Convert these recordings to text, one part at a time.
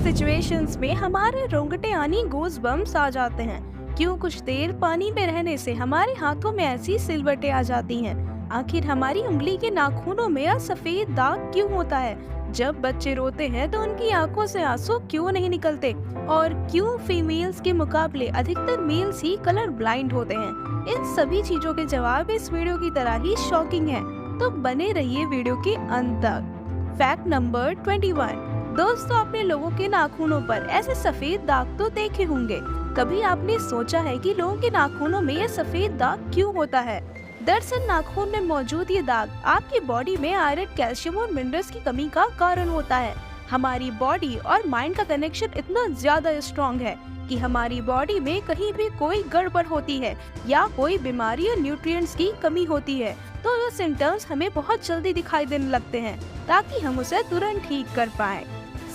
Situations में हमारे रोंगटे यानी गूज़बम्प्स आ जाते हैं? क्यों कुछ देर पानी में रहने से हमारे हाथों में ऐसी सिलवटें आ जाती हैं? आखिर हमारी उंगली के नाखूनों में यह सफेद दाग क्यों होता है? जब बच्चे रोते हैं तो उनकी आंखों से आंसू क्यों नहीं निकलते? और क्यों फीमेल्स के मुकाबले अधिकतर मेल्स ही कलर ब्लाइंड होते हैं? इन सभी चीजों के जवाब इस वीडियो की तरह ही शॉकिंग है, तो बने रहिए वीडियो के अंत तक। Fact number 21। दोस्तों, आपने लोगों के नाखूनों पर ऐसे सफेद दाग तो देखे होंगे। कभी आपने सोचा है कि लोगों के नाखूनों में ये सफेद दाग क्यों होता है? दरअसल नाखून में मौजूद ये दाग आपकी बॉडी में आयरन, कैल्शियम और मिनरल्स की कमी का कारण होता है। हमारी बॉडी और माइंड का कनेक्शन इतना ज्यादा स्ट्रॉन्ग है कि हमारी बॉडी में कहीं भी कोई गड़बड़ होती है या कोई बीमारी या न्यूट्रिएंट्स की कमी होती है तो ये सिम्टम्स हमें बहुत जल्दी दिखाई देने लगते हैं, ताकि हम उसे तुरंत ठीक कर पाएं।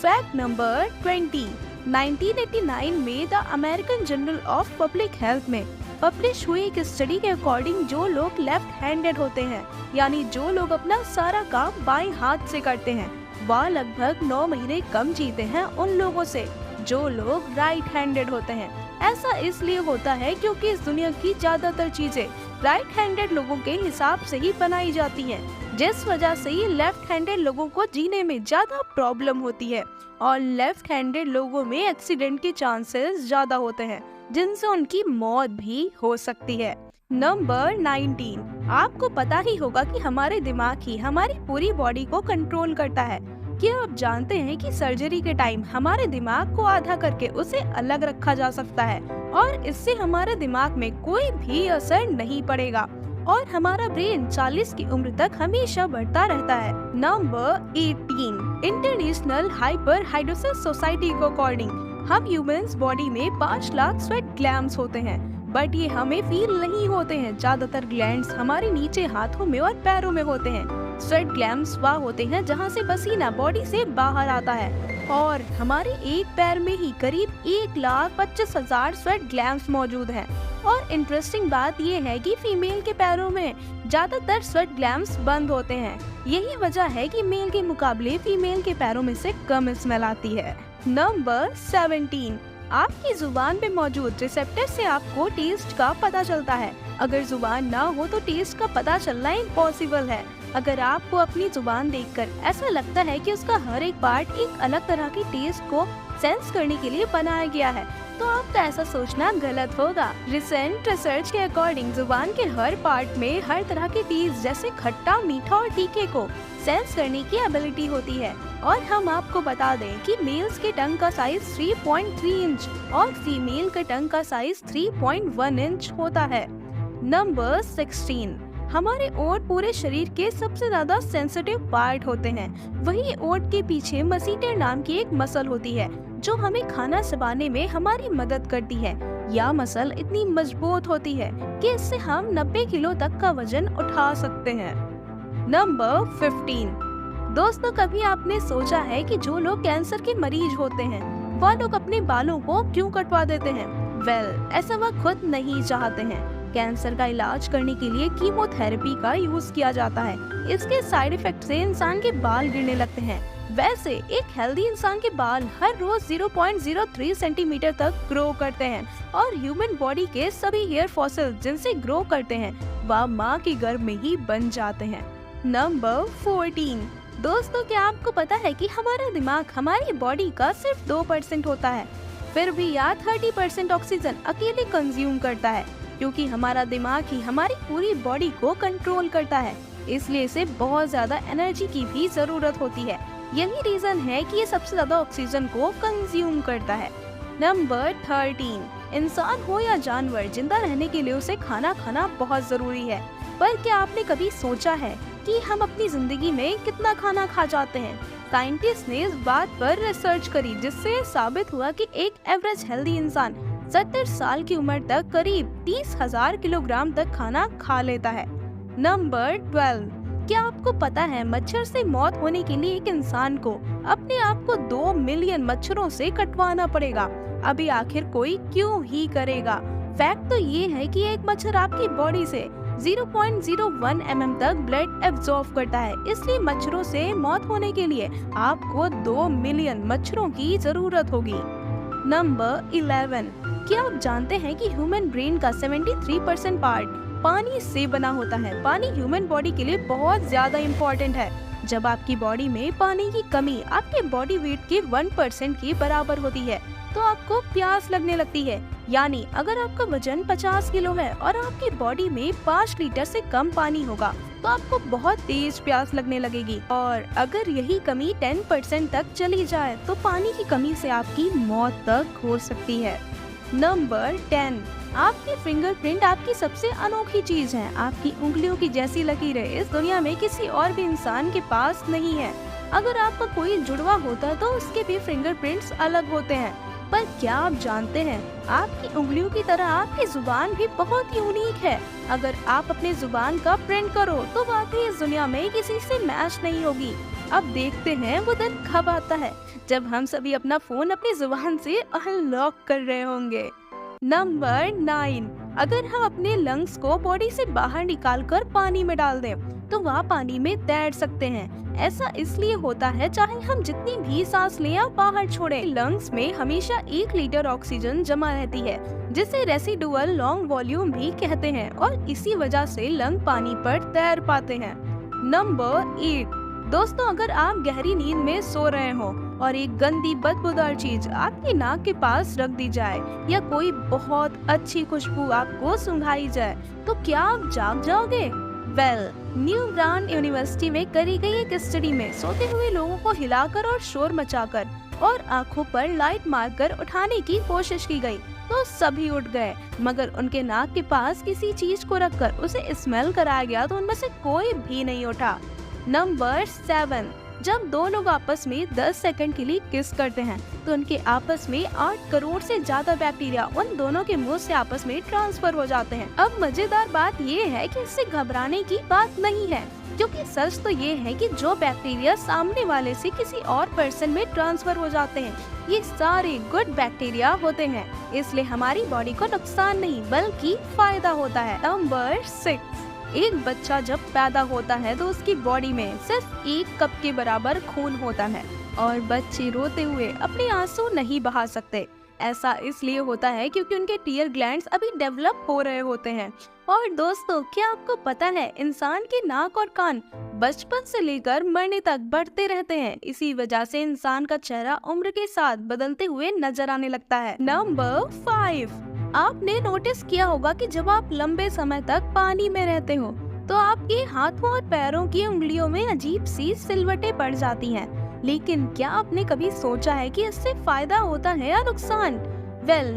Fact number 20। 1989 में the American journal of public health में पब्लिश हुई एक स्टडी के अकॉर्डिंग जो लोग लेफ्ट हैंडेड होते हैं, यानी जो लोग अपना सारा काम बाएं हाथ से करते हैं, वह लगभग 9 महीने कम जीते हैं उन लोगों से जो लोग राइट हैंडेड होते हैं। ऐसा इसलिए होता है क्योंकि इस दुनिया की ज्यादातर चीजें राइट हैंडेड लोगों के हिसाब से ही बनाई जाती हैं, जिस वजह से ही लेफ्ट हैंडेड लोगों को जीने में ज्यादा प्रॉब्लम होती है और लेफ्ट हैंडेड लोगों में एक्सीडेंट के चांसेस ज्यादा होते हैं, जिनसे उनकी मौत भी हो सकती है। नंबर 19। आपको पता ही होगा कि हमारे दिमाग ही हमारी पूरी बॉडी को कंट्रोल करता है। क्या आप जानते हैं कि सर्जरी के टाइम हमारे दिमाग को आधा करके उसे अलग रखा जा सकता है और इससे हमारे दिमाग में कोई भी असर नहीं पड़ेगा और हमारा ब्रेन 40 की उम्र तक हमेशा बढ़ता रहता है। Number 18। International hyper hidrosis society के अकॉर्डिंग हम ह्यूमंस बॉडी में 5 लाख स्वेट ग्लैंड्स होते हैं, बट ये हमें फील नहीं होते हैं। ज्यादातर ग्लैंड्स हमारे नीचे हाथों में और पैरों में होते हैं। स्वेट ग्लैंड्स वह होते हैं जहाँ से पसीना बॉडी से बाहर आता है और हमारे एक पैर में ही करीब 1,25,000 स्वेट ग्लैंड्स मौजूद हैं। और इंटरेस्टिंग बात ये है कि फीमेल के पैरों में ज्यादातर स्वेट ग्लैंड्स बंद होते हैं। यही वजह है कि मेल के मुकाबले फीमेल के पैरों में से कम स्मेल आती है। नंबर 17। आपकी जुबान पे मौजूद रिसेप्टर से आपको टेस्ट का पता चलता है। अगर जुबान ना हो तो टेस्ट का पता चलना इम्पॉसिबल है। अगर आपको अपनी जुबान देखकर ऐसा लगता है कि उसका हर एक पार्ट एक अलग तरह की टेस्ट को सेंस करने के लिए बनाया गया है, तो आपका ऐसा सोचना गलत होगा। रिसेंट रिसर्च के अकॉर्डिंग जुबान के हर पार्ट में हर तरह की टेस्ट जैसे खट्टा, मीठा और तीखे को सेंस करने की एबिलिटी होती है। और हम आपको बता दें कि मेल्स के टंग का साइज 3.3 इंच और फीमेल के टंग का साइज 3.1 इंच होता है। नंबर 16। हमारे ओठ पूरे शरीर के सबसे ज्यादा सेंसिटिव पार्ट होते हैं। वहीं ओठ के पीछे मसीटर नाम की एक मसल होती है जो हमें खाना चबाने में हमारी मदद करती है। यह मसल इतनी मजबूत होती है कि इससे हम 90 किलो तक का वजन उठा सकते हैं। नंबर 15। दोस्तों, कभी आपने सोचा है कि जो लोग कैंसर के मरीज होते हैं वह लोग अपने बालों को क्यों कटवा देते हैं? ऐसा वह खुद नहीं चाहते हैं। कैंसर का इलाज करने के लिए कीमोथेरेपी का यूज किया जाता है। इसके साइड इफेक्ट से इंसान के बाल गिरने लगते हैं। वैसे एक हेल्दी इंसान के बाल हर रोज 0.03 सेंटीमीटर तक ग्रो करते हैं और ह्यूमन बॉडी के सभी हेयर फॉसिल जिनसे ग्रो करते हैं वह माँ के गर्भ में ही बन जाते हैं। नंबर 14। दोस्तों, क्या आपको पता है कि हमारा दिमाग हमारी बॉडी का सिर्फ 2% होता है, फिर भी यह 30% ऑक्सीजन अकेले कंज्यूम करता है, क्योंकि हमारा दिमाग ही हमारी पूरी बॉडी को कंट्रोल करता है। इसलिए इसे बहुत ज्यादा एनर्जी की भी जरूरत होती है। यही रीजन है कि ये सबसे ज्यादा ऑक्सीजन को कंज्यूम करता है। नंबर 13। इंसान हो या जानवर, जिंदा रहने के लिए उसे खाना खाना बहुत जरूरी है। पर क्या आपने कभी सोचा है कि हम अपनी जिंदगी में कितना खाना खा जाते हैं? साइंटिस्ट ने इस बात पर रिसर्च करी, जिससे साबित हुआ कि एक एवरेज हेल्दी इंसान 70 साल की उम्र तक करीब 30,000 किलोग्राम तक खाना खा लेता है। नंबर 12। क्या आपको पता है मच्छर से मौत होने के लिए एक इंसान को अपने आप को 2 मिलियन मच्छरों से कटवाना पड़ेगा? अभी आखिर कोई क्यों ही करेगा? फैक्ट तो ये है कि एक मच्छर आपकी बॉडी से 0.01 mm तक ब्लड एब्जॉर्ब करता है। इसलिए मच्छरों से मौत होने के लिए आपको 2 मिलियन मच्छरों की जरूरत होगी। नंबर 11, क्या आप जानते हैं कि ह्यूमन ब्रेन का 73% पार्ट पानी से बना होता है। पानी ह्यूमन बॉडी के लिए बहुत ज्यादा इम्पोर्टेंट है। जब आपकी बॉडी में पानी की कमी आपके बॉडी वेट के 1% के बराबर होती है तो आपको प्यास लगने लगती है। यानी अगर आपका वजन 50 किलो है और आपकी बॉडी में 5 लीटर से कम पानी होगा तो आपको बहुत तेज प्यास लगने लगेगी। और अगर यही कमी 10% तक चली जाए तो पानी की कमी से आपकी मौत तक हो सकती है। नंबर 10, आपकी फिंगरप्रिंट आपकी सबसे अनोखी चीज है। आपकी उंगलियों की जैसी लकीरें इस दुनिया में किसी और भी इंसान के पास नहीं है। अगर आपका कोई जुड़वा होता है तो उसके भी फिंगरप्रिंट्स अलग होते हैं। पर क्या आप जानते हैं आपकी उंगलियों की तरह आपकी जुबान भी बहुत यूनिक है। अगर आप अपने जुबान का प्रिंट करो तो वाकई इस दुनिया में किसी से मैच नहीं होगी। अब देखते हैं वो दिन कब आता है जब हम सभी अपना फोन अपनी जुबान से अनलॉक कर रहे होंगे। नंबर 9, अगर हम अपने लंग्स को बॉडी से बाहर निकालकर पानी में डाल दें तो वह पानी में तैर सकते हैं। ऐसा इसलिए होता है चाहे हम जितनी भी सांस लें या बाहर छोड़ें, लंग्स में हमेशा 1 लीटर ऑक्सीजन जमा रहती है जिसे रेसिडुअल लॉन्ग वॉल्यूम भी कहते हैं और इसी वजह से लंग पानी पर तैर पाते हैं। नंबर 8, दोस्तों अगर आप गहरी नींद में सो रहे हो और एक गंदी बदबूदार चीज आपकी नाक के पास रख दी जाए या कोई बहुत अच्छी खुशबू आपको सुंघाई जाए तो क्या आप जाग जाओगे? न्यू ब्रांड यूनिवर्सिटी में करी गई एक स्टडी में सोते हुए लोगों को हिलाकर और शोर मचाकर और आंखों पर लाइट मारकर उठाने की कोशिश की गई तो सभी उठ गए, मगर उनके नाक के पास किसी चीज को रखकर उसे स्मेल कराया गया तो उनमें से कोई भी नहीं उठा। नंबर 7, जब दो लोग आपस में 10 सेकंड के लिए किस करते हैं तो उनके आपस में 8 करोड़ से ज्यादा बैक्टीरिया उन दोनों के मुंह से आपस में ट्रांसफर हो जाते हैं। अब मजेदार बात ये है कि इससे घबराने की बात नहीं है, क्योंकि सच तो ये है कि जो बैक्टीरिया सामने वाले से किसी और पर्सन में ट्रांसफर हो जाते हैं ये सारे गुड बैक्टीरिया होते हैं, इसलिए हमारी बॉडी को नुकसान नहीं बल्कि फायदा होता है। नंबर 6, एक बच्चा जब पैदा होता है तो उसकी बॉडी में सिर्फ 1 कप के बराबर खून होता है और बच्चे रोते हुए अपने आंसू नहीं बहा सकते। ऐसा इसलिए होता है क्योंकि उनके टीयर ग्लैंड्स अभी डेवलप हो रहे होते हैं। और दोस्तों क्या आपको पता है इंसान के नाक और कान बचपन से लेकर मरने तक बढ़ते रहते हैं, इसी वजह से इंसान का चेहरा उम्र के साथ बदलते हुए नजर आने लगता है। नंबर 5, आपने नोटिस किया होगा कि जब आप लंबे समय तक पानी में रहते हो तो आपके हाथों और पैरों की उंगलियों में अजीब सी सिलवटें पड़ जाती हैं। लेकिन क्या आपने कभी सोचा है कि इससे फायदा होता है या नुकसान?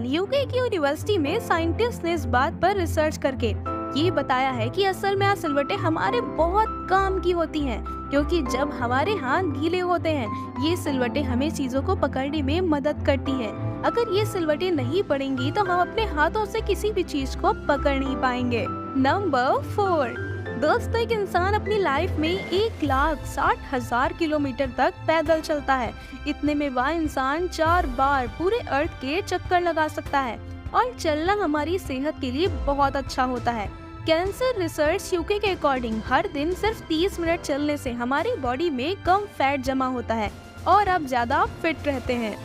यूके की यूनिवर्सिटी में साइंटिस्ट ने इस बात पर रिसर्च करके ये बताया है कि असल में सिलवटें हमारे बहुत काम की होती हैं, क्योंकि जब हमारे हाथ गीले होते हैं ये सिलवटें हमें चीजों को पकड़ने में मदद करती हैं। अगर ये सिलवटें नहीं पड़ेंगी तो हम अपने हाथों से किसी भी चीज को पकड़ नहीं पाएंगे। नंबर 4, दोस्तों एक इंसान अपनी लाइफ में 1,60,000 किलोमीटर तक पैदल चलता है। इतने में वह इंसान 4 बार पूरे अर्थ के चक्कर लगा सकता है और चलना हमारी सेहत के लिए बहुत अच्छा होता है। कैंसर रिसर्च यूके के अकॉर्डिंग हर दिन सिर्फ 30 मिनट चलने से हमारी बॉडी में कम फैट जमा होता है और आप ज्यादा फिट रहते हैं।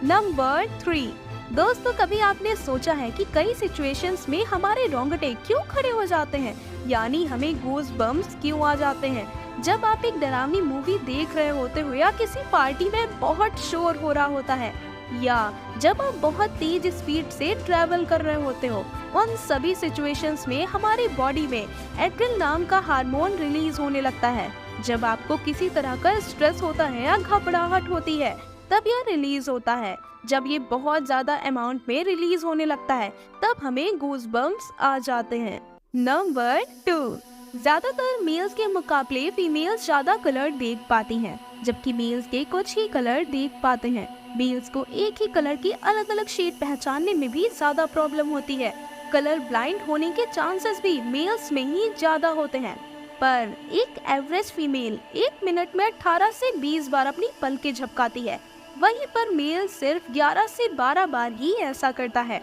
नंबर 3, दोस्तों कभी आपने सोचा है कि कई सिचुएशंस में हमारे रोंगटे क्यों खड़े हो जाते हैं, यानी हमें गूज बम्स क्यों आ जाते हैं? जब आप एक डरावनी मूवी देख रहे होते हो या किसी पार्टी में बहुत शोर हो रहा होता है या जब आप बहुत तेज स्पीड से ट्रैवल कर रहे होते हो, उन सभी सिचुएशंस में हमारी बॉडी में एड्रिनल नाम का हार्मोन रिलीज होने लगता है। जब आपको किसी तरह का स्ट्रेस होता है या घबराहट होती है तब यह रिलीज होता है। जब ये बहुत ज्यादा अमाउंट में रिलीज होने लगता है तब हमें गूज बम्स आ जाते हैं। नंबर 2, ज्यादातर मेल्स के मुकाबले फीमेल्स ज्यादा कलर देख पाती हैं, जबकि मेल्स के कुछ ही कलर देख पाते हैं। मेल्स को एक ही कलर की अलग अलग शेड पहचानने में भी ज्यादा प्रॉब्लम होती है। कलर ब्लाइंड होने के चांसेस भी मेल्स में ही ज्यादा होते हैं, पर एक एवरेज फीमेल 1 मिनट में 18 से 20 बार अपनी पलकें झपकाती है, वहीं पर मेल सिर्फ 11 से 12 बार ही ऐसा करता है।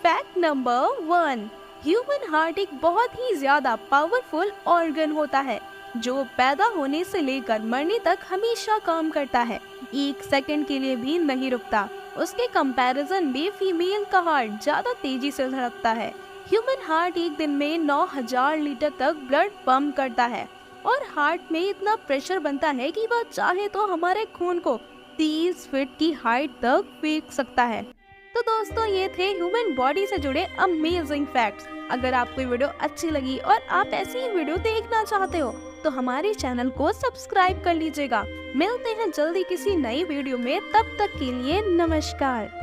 फैक्ट नंबर 1, ह्यूमन हार्ट एक बहुत ही ज्यादा पावरफुल ऑर्गन होता है जो पैदा होने से लेकर मरने तक हमेशा काम करता है, एक सेकंड के लिए भी नहीं रुकता। उसके कंपैरिजन में फीमेल का हार्ट ज्यादा तेजी से धड़कता है। ह्यूमन हार्ट एक दिन में 9000 लीटर तक ब्लड पंप करता है और हार्ट में इतना प्रेशर बनता है कि वह चाहे तो हमारे खून को 30 फीट की हाइट तक फेंक सकता है। तो दोस्तों, ये थे ह्यूमन बॉडी से जुड़े अमेजिंग फैक्ट्स। अगर आपको ये वीडियो अच्छी लगी और आप ऐसी ही वीडियो देखना चाहते हो तो हमारे चैनल को सब्सक्राइब कर लीजिएगा। मिलते हैं जल्दी किसी नई वीडियो में, तब तक के लिए नमस्कार।